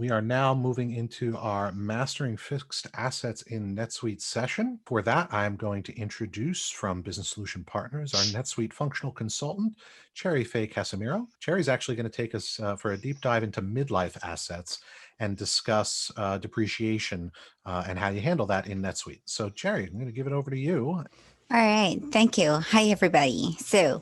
We are now moving into our Mastering Fixed Assets in NetSuite session. For that, I'm going to introduce from Business Solution Partners our NetSuite functional consultant, Cherry Faye Casimiro. Cherry's actually going to take us for a deep dive into midlife assets and discuss depreciation and how you handle that in NetSuite. So, Cherry, I'm going to give it over to you. All right, thank you. Hi, everybody. So,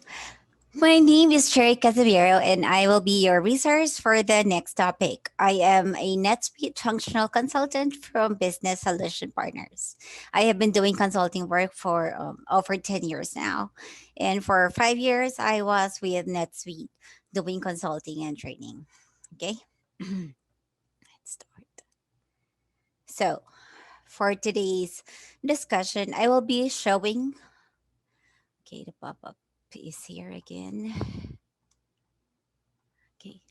my name is Cherry Casimiro, and I will be your resource for the next topic. I am a NetSuite functional consultant from Business Solution Partners. I have been doing consulting work for over 10 years now. And for 5 years, I was with NetSuite doing consulting and training. Okay, let's start. So, for today's discussion, I will be showing. Okay, the pop up is here again. Okay.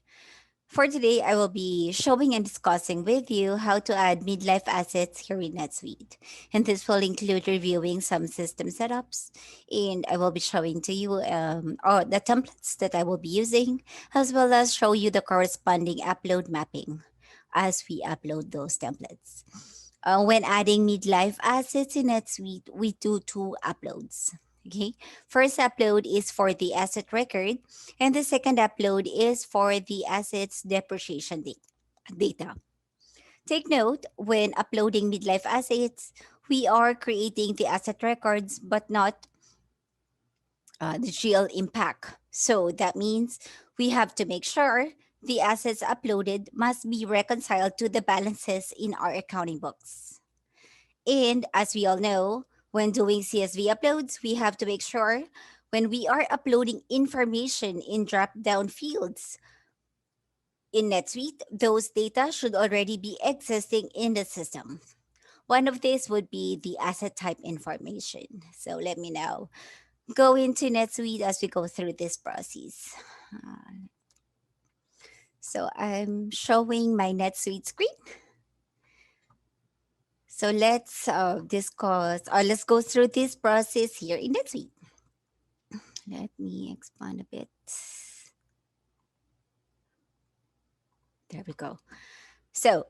For today, I will be showing and discussing with you how to add midlife assets here in NetSuite. And this will include reviewing some system setups. And I will be showing to you the templates that I will be using, as well as show you the corresponding upload mapping as we upload those templates. When adding midlife assets in NetSuite, we do two uploads. Okay. First upload is for the asset record, and the second upload is for the assets depreciation data. Take note when uploading midlife assets, we are creating the asset records but not the GL impact. So that means we have to make sure the assets uploaded must be reconciled to the balances in our accounting books. And as we all know, when doing CSV uploads, we have to make sure when we are uploading information in drop down fields in NetSuite, those data should already be existing in the system. One of these would be the asset type information. So let me now go into NetSuite as we go through this process. Uh, so I'm showing my NetSuite screen. So let's discuss or let's go through this process here in NetSuite. Let me expand a bit. There we go. So,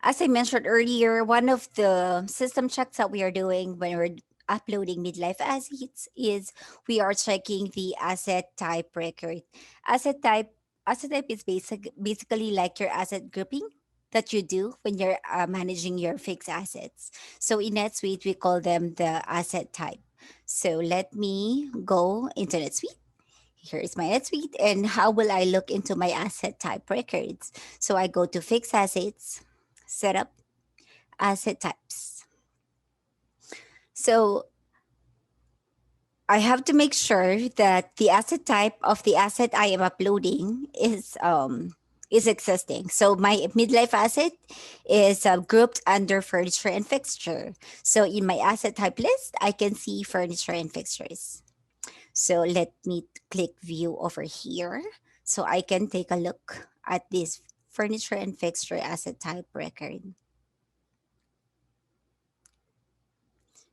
as I mentioned earlier, one of the system checks that we are doing when we're uploading midlife assets is we are checking the asset type record. Asset type asset type is basically like your asset grouping that you do when you're managing your fixed assets. So in NetSuite, we call them the asset type. So let me go into NetSuite. Here is my NetSuite, and how will I look into my asset type records? So I go to fixed assets, setup, asset types. So I have to make sure that the asset type of the asset I am uploading is existing. So my midlife asset is grouped under furniture and fixture. So in my asset type list, I can see furniture and fixtures. So let me click view over here so I can take a look at this furniture and fixture asset type record.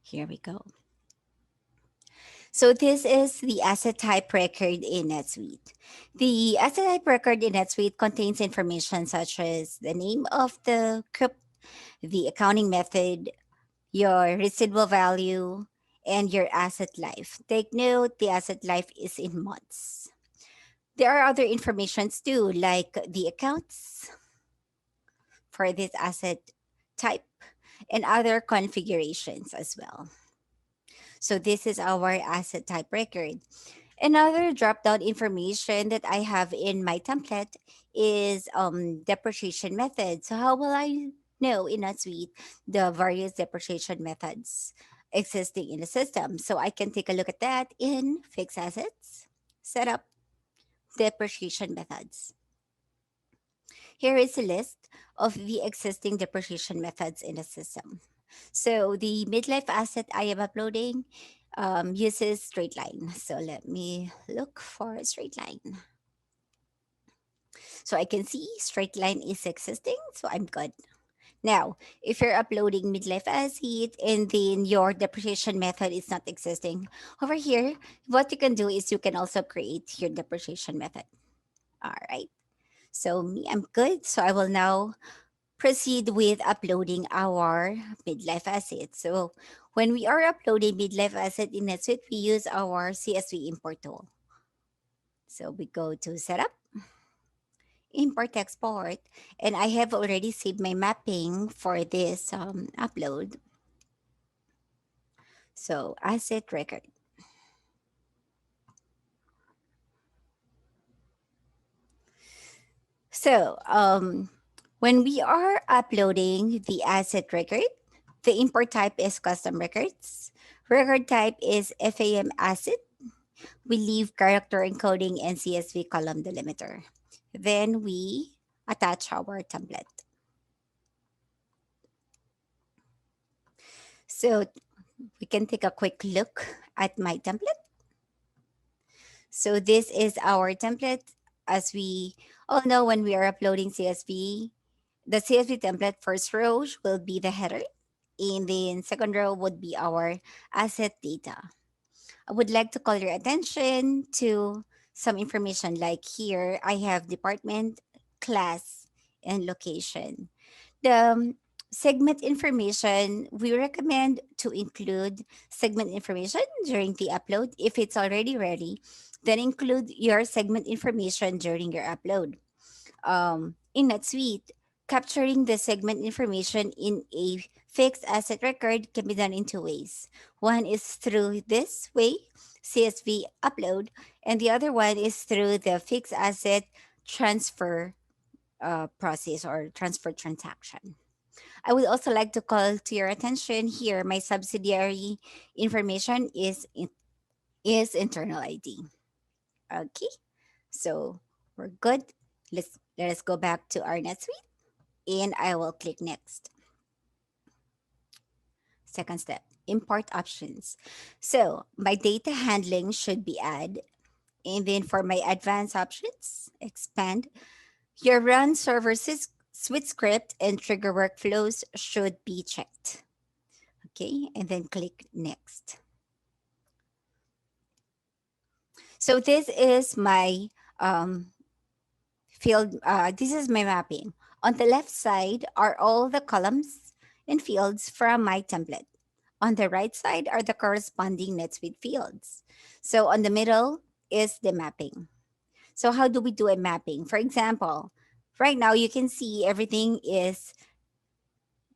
Here we go. So this is the asset type record in NetSuite. The asset type record in NetSuite contains information such as the name of the group, the accounting method, your residual value, and your asset life. Take note, the asset life is in months. There are other informations too, like the accounts for this asset type and other configurations as well. So this is our asset type record. Another drop down information that I have in my template is depreciation method. So how will I know in NetSuite the various depreciation methods existing in the system? So I can take a look at that in fixed assets, setup, depreciation methods. Here is a list of the existing depreciation methods in the system. So the midlife asset I am uploading uses straight line. So let me look for a straight line. So I can see straight line is existing, so I'm good. Now, if you're uploading midlife asset and then your depreciation method is not existing, over here, what you can do is you can also create your depreciation method. All right. So me, I'm good. So I will now proceed with uploading our midlife asset. So when we are uploading midlife asset in NetSuite, we use our CSV import tool. So we go to setup, import export, and I have already saved my mapping for this upload. So asset record. So when we are uploading the asset record, the import type is custom records. Record type is FAM asset. We leave character encoding and CSV column delimiter. Then we attach our template. So we can take a quick look at my template. So this is our template. As we all know, when we are uploading CSV, the CSV template first row will be the header, and then second row would be our asset data. I would like to call your attention to some information like here I have department, class, and location. The segment information, we recommend to include segment information during the upload. If it's already ready, then include your segment information during your upload. In NetSuite, capturing the segment information in a fixed asset record can be done in two ways. One is through this way, CSV upload, and the other one is through the fixed asset transfer process or transfer transaction. I would also like to call to your attention here my subsidiary information is internal ID. Okay, so we're good. Let us go back to our NetSuite and I will click next. Second step, import options. So my data handling should be add, and then for my advanced options, expand. Your run server suite script and trigger workflows should be checked. Okay, and then click next. So this is my um, field, this is my mapping. On the left side are all the columns and fields from my template. On the right side are the corresponding NetSuite fields. So on the middle is the mapping. So how do we do a mapping? For example, right now you can see everything is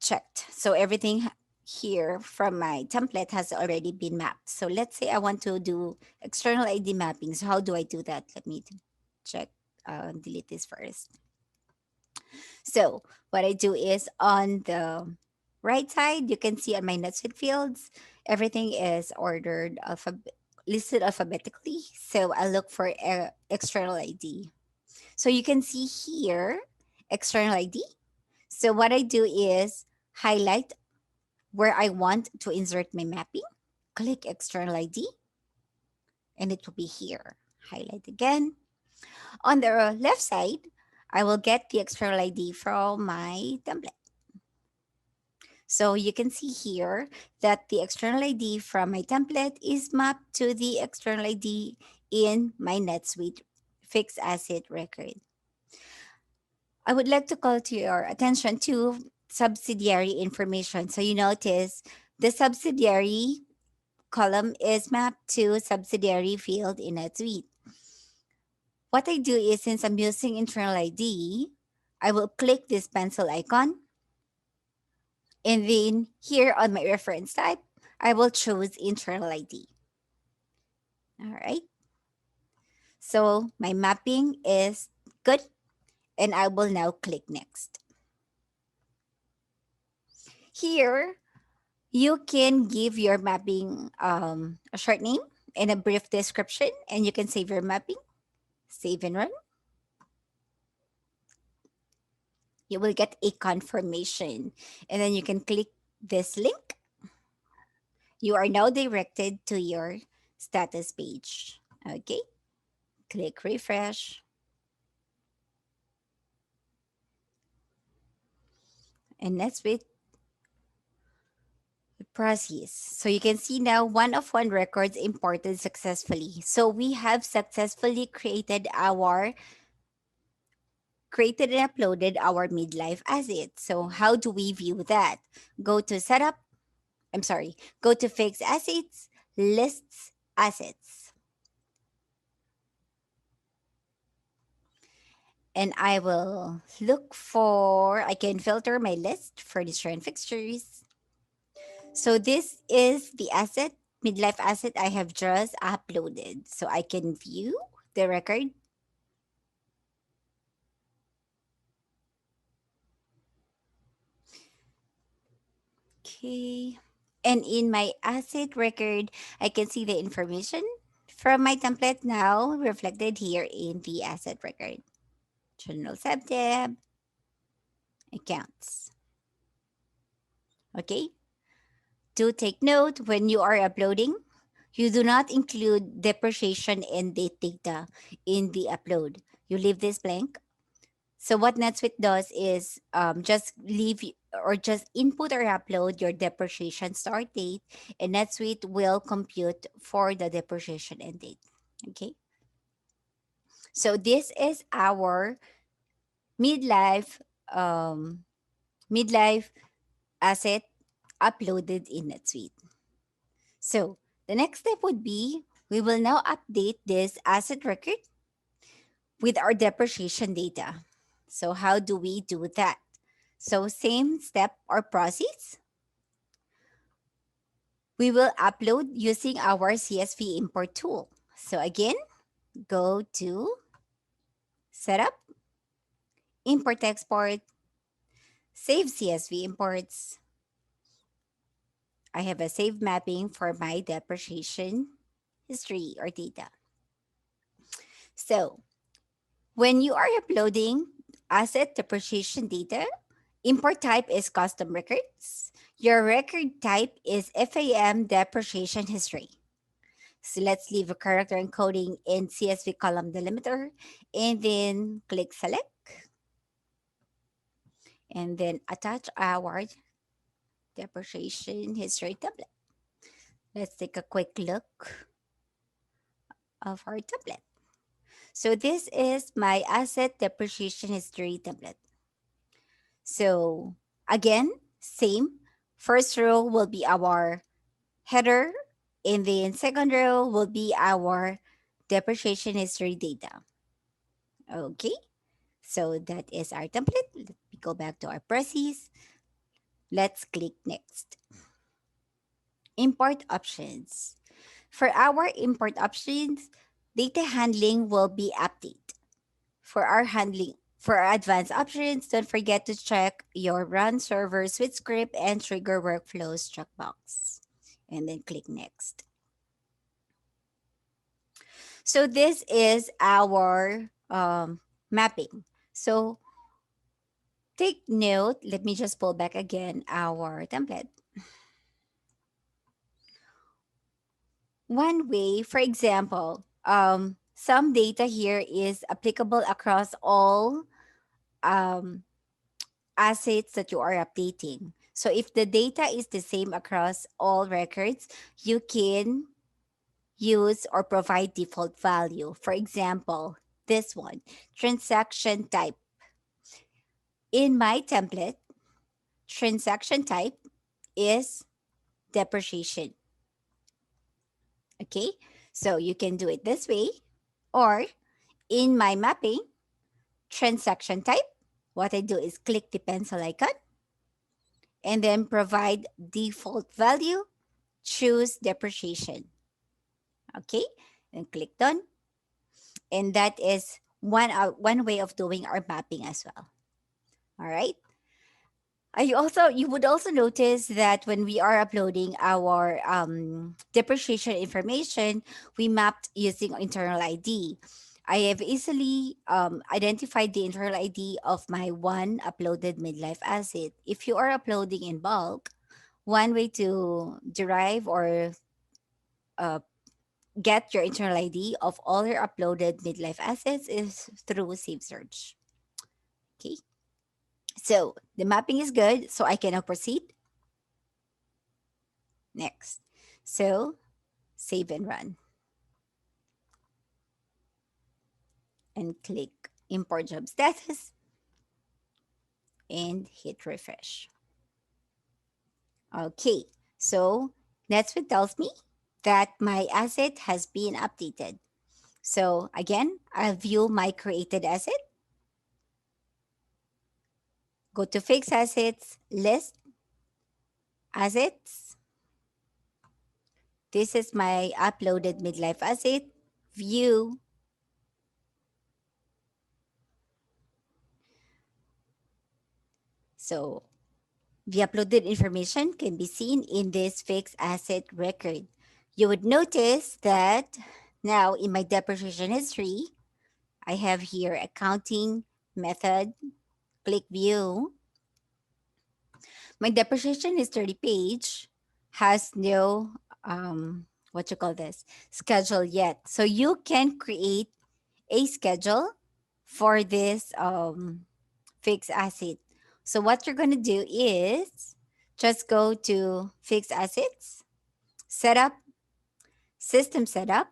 checked. So everything here from my template has already been mapped. So let's say I want to do external ID mapping. So how do I do that? Let me check, delete this first. So what I do is on the right side, you can see on my NetSuite fields, everything is ordered listed alphabetically. So I look for external ID. So you can see here external ID. So what I do is highlight where I want to insert my mapping, click external ID, and it will be here. Highlight again. On the left side, I will get the external ID from my template. So you can see here that the external ID from my template is mapped to the external ID in my NetSuite fixed asset record. I would like to call to your attention to subsidiary information. So you notice the subsidiary column is mapped to subsidiary field in NetSuite. What I do is, since I'm using internal ID, I will click this pencil icon, and then here on my reference type, I will choose internal ID. All right. So my mapping is good, and I will now click next. Here, you can give your mapping a short name and a brief description, and you can save your mapping, save and run. You will get a confirmation, and then you can click this link. You are now directed to your status page. Okay, click refresh, and let's wait the process. So you can see now one of one records imported successfully. So we have successfully created our created and uploaded our midlife asset. So how do we view that? Go to setup, I'm sorry, go to fixed assets, lists assets. And I will look for, I can filter my list, furniture and fixtures. So this is the asset, midlife asset I have just uploaded. So I can view the record. Okay. And in my asset record, I can see the information from my template now reflected here in the asset record. General subtab, accounts. Okay. Do take note when you are uploading, you do not include depreciation and date data in the upload. You leave this blank. So what NetSuite does is just or just input or upload your depreciation start date, and NetSuite will compute for the depreciation end date. Okay. So this is our midlife um, midlife asset uploaded in NetSuite. So the next step would be we will now update this asset record with our depreciation data. So how do we do that? So same step or process, we will upload using our CSV import tool. So again, go to setup, import export, save CSV imports. I have a save mapping for my depreciation history or data. So when you are uploading asset depreciation data, import type is custom records. Your record type is FAM depreciation history. So let's leave a character encoding in CSV column delimiter and then click select and then attach our depreciation history template. Let's take a quick look of our template. So this is my asset depreciation history template. So again, same. First row will be our header, and then second row will be our depreciation history data. Okay, so that is our template. Let me go back to our process. Let's click next. Import options. For our import options, data handling will be update. For our advanced options, don't forget to check your run server switch script and trigger workflows checkbox. And then click next. So this is our mapping. So take note, let me just pull back again our template. One way, for example, some data here is applicable across all um, assets that you are updating. So if the data is the same across all records, you can use or provide default value. For example, this one, transaction type. In my template, transaction type is depreciation. Okay, so you can do it this way, or in my mapping, transaction type, what I do is click the pencil icon and then provide default value, choose depreciation. Okay, and click done. And that is one way of doing our mapping as well. All right. You would also notice that when we are uploading our depreciation information, we mapped using internal ID. I have easily identified the internal ID of my one uploaded midlife asset. If you are uploading in bulk, one way to derive or uh, get your internal ID of all your uploaded midlife assets is through Save Search. Okay, so the mapping is good, so I can now proceed next. So save and run and click import job status. and hit refresh. Okay, so that's what tells me that my asset has been updated. So again, I'll view my created asset, go to fixed assets, list assets. This is my uploaded midlife asset, view. So the uploaded information can be seen in this fixed asset record. You would notice that now in my depreciation history, I have here accounting method, click view. My depreciation history page has no what you call this schedule yet. So you can create a schedule for this fixed asset. So what you're gonna do is just go to fixed assets, setup, system setup.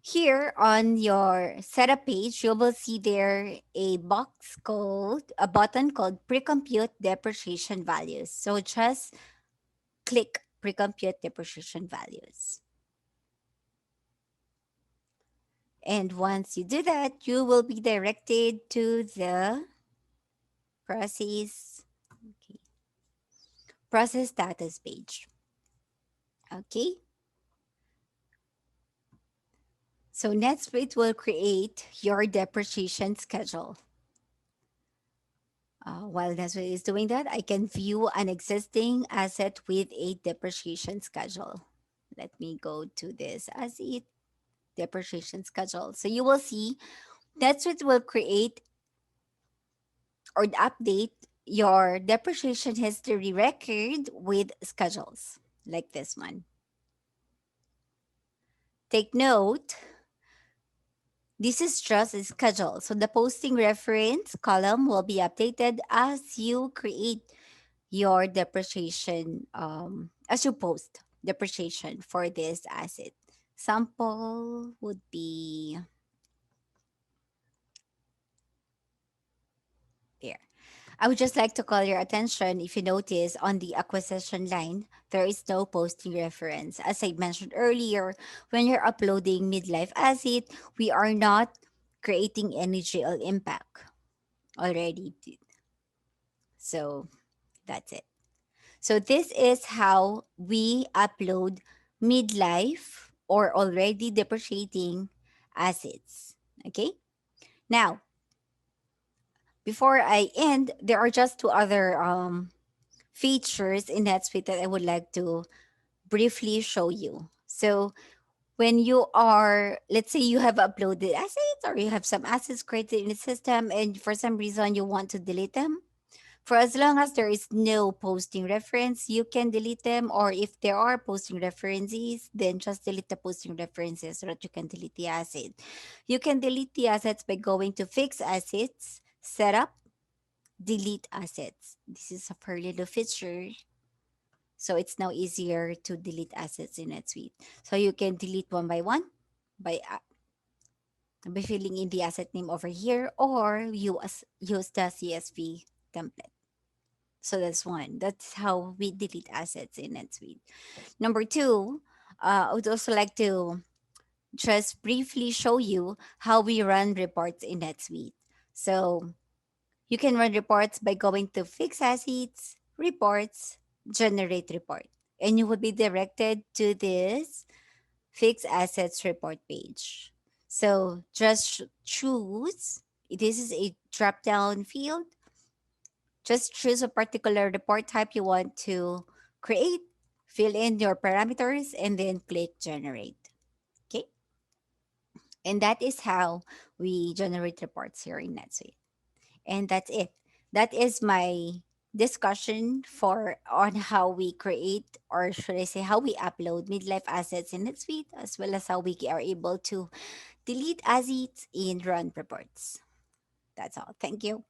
Here on your setup page, you will see there a button called pre-compute depreciation values. So just click pre-compute depreciation values. And once you do that, you will be directed to the process, okay, process status page. Okay. So NetSuite will create your depreciation schedule. While NetSuite is doing that, I can view an existing asset with a depreciation schedule. Let me go to this asset depreciation schedule. So you will see NetSuite will create or update your depreciation history record with schedules like this one. Take note, this is just a schedule. So the posting reference column will be updated as you create your depreciation, as you post depreciation for this asset. Sample would be there. I would just like to call your attention if you notice on the acquisition line, there is no posting reference. As I mentioned earlier, when you're uploading midlife asset, we are not creating any GL impact already. So that's it. So this is how we upload midlife or already depreciating assets. Okay. Now, before I end, there are just two other features in NetSuite that I would like to briefly show you. So when you are, let's say you have uploaded assets or you have some assets created in the system and for some reason you want to delete them, for as long as there is no posting reference, you can delete them. Or if there are posting references, then just delete the posting references so that you can delete the asset. You can delete the assets by going to fix assets, setup, delete assets. This is a fairly new feature. So it's now easier to delete assets in NetSuite. So you can delete one by one by filling in the asset name over here or use the CSV template. So that's one. That's how we delete assets in NetSuite. Number two, I would also like to just briefly show you how we run reports in NetSuite. So you can run reports by going to Fix Assets, Reports, Generate Report. And you will be directed to this Fix Assets report page. So just choose, this is a drop down field. Just choose a particular report type you want to create, fill in your parameters, and then click generate. Okay. And that is how we generate reports here in NetSuite. And that's it. That is my discussion for on how we create, or should I say how we upload midlife assets in NetSuite, as well as how we are able to delete assets and run reports. That's all. Thank you.